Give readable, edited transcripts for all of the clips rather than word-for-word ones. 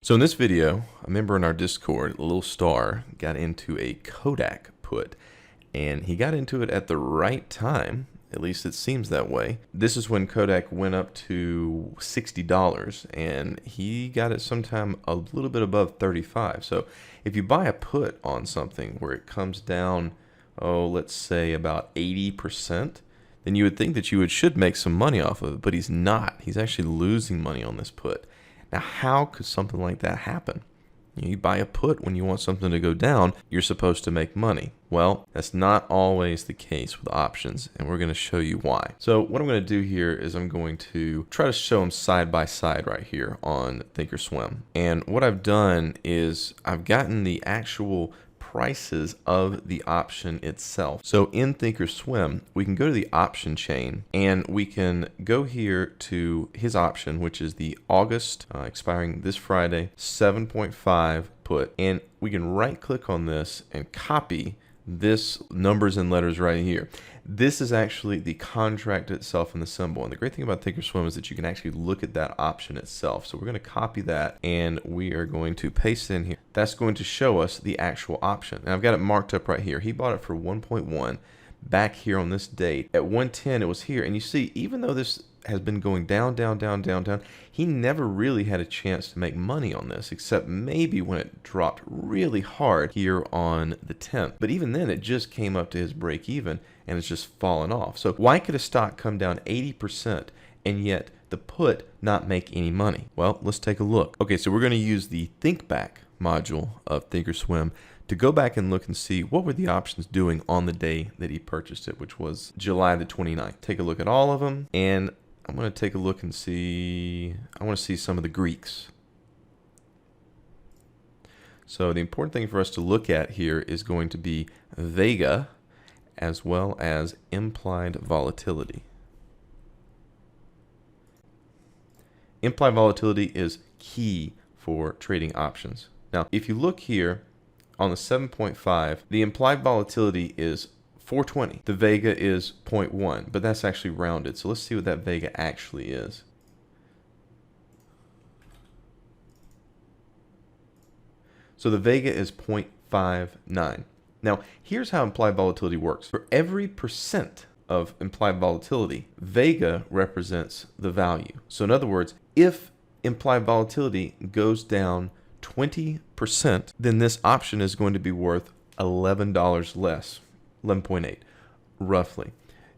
So in this video, a member in our Discord, Little Star, got into a KODK put, and he got into it at the right time. At least it seems that way. This is when KODK went up to $60, and he got it sometime a little bit above 35. So if you buy a put on something where it comes down, let's say about 80%, then you would think that you should make some money off of it, but he's not. He's actually losing money on this put. Now, how could something like that happen? You buy a put when you want something to go down, you're supposed to make money. Well, that's not always the case with options, and we're going to show you why. So what I'm going to do here is I'm going to try to show them side by side right here on Thinkorswim. And what I've done is I've gotten the actual prices of the option itself. So in Thinkorswim, we can go to the option chain and we can go here to his option, which is the August expiring this Friday 7.5 put, and we can right click on this and copy this numbers and letters right here. This is actually the contract itself and the symbol. And the great thing about Thinkorswim is that you can actually look at that option itself. So we're going to copy that and we are going to paste it in here. That's going to show us the actual option. And I've got it marked up right here. He bought it for 1.1 back here on this date. At 110 it was here. And you see, even though this has been going down, he never really had a chance to make money on this, except maybe when it dropped really hard here on the 10th. But even then, it just came up to his break even and it's just fallen off. So why could a stock come down 80% and yet the put not make any money? Well, let's take a look. Okay, so we're going to use the Think Back module of Thinkorswim to go back and look and see what were the options doing on the day that he purchased it, which was July the 29th. Take a look at all of them, and I'm going to take a look and see, I want to see some of the Greeks. So the important thing for us to look at here is going to be Vega as well as implied volatility. Implied volatility is key for trading options. Now, if you look here on the 7.5, the implied volatility is 420. The Vega is 0.1, but that's actually rounded. So let's see what that Vega actually is. So the Vega is 0.59. Now, here's how implied volatility works. For every percent of implied volatility, Vega represents the value. So in other words, if implied volatility goes down 20%, then this option is going to be worth $11 less, 11.8 roughly.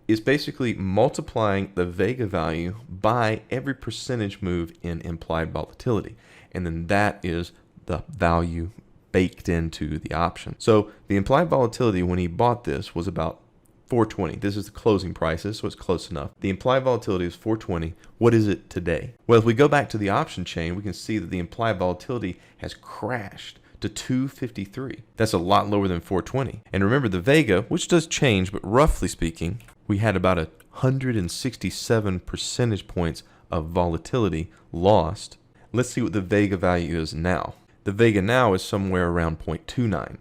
It's basically multiplying the Vega value by every percentage move in implied volatility. And then that is the value baked into the option. So the implied volatility when he bought this was about 420. This is the closing prices, so it's close enough. The implied volatility is 420. What is it today? Well, if we go back to the option chain, we can see that the implied volatility has crashed to 253. That's a lot lower than 420. And remember the Vega, which does change, but roughly speaking, we had about 167 percentage points of volatility lost. Let's see what the Vega value is now. The Vega now is somewhere around 0.29.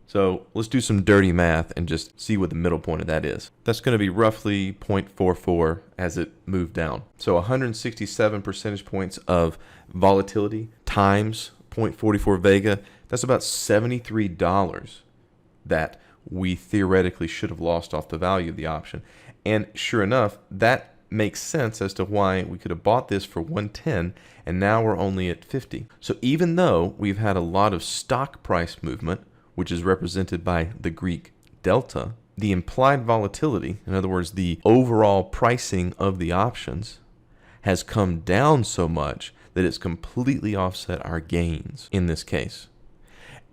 So let's do some dirty math and just see what the middle point of that is. That's going to be roughly 0.44 as it moved down. So 167 percentage points of volatility times 0.44 Vega, that's about $73 that we theoretically should have lost off the value of the option. And sure enough, that makes sense as to why we could have bought this for 110 and now we're only at 50. So even though we've had a lot of stock price movement, which is represented by the Greek delta, the implied volatility, in other words, the overall pricing of the options, has come down so much that it's completely offset our gains in this case.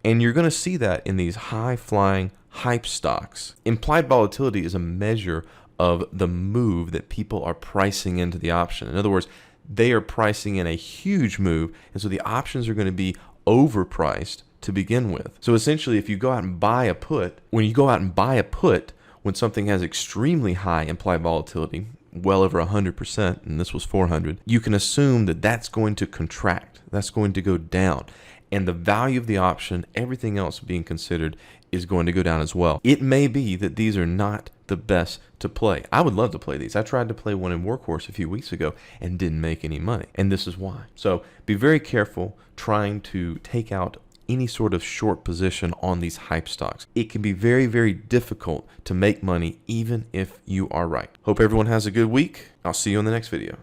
And you're going to see that in these high-flying hype stocks. Implied volatility is a measure of the move that people are pricing into the option. In other words, they are pricing in a huge move, and so the options are going to be overpriced to begin with. So essentially, if you go out and buy a put, when something has extremely high implied volatility, well over 100%, and this was 400, you can assume that that's going to contract. That's going to go down. And the value of the option, everything else being considered, is going to go down as well. It may be that these are not the best to play. I would love to play these. I tried to play one in Workhorse a few weeks ago and didn't make any money. And this is why. So be very careful trying to take out any sort of short position on these hype stocks. It can be very, very difficult to make money even if you are right. Hope everyone has a good week. I'll see you in the next video.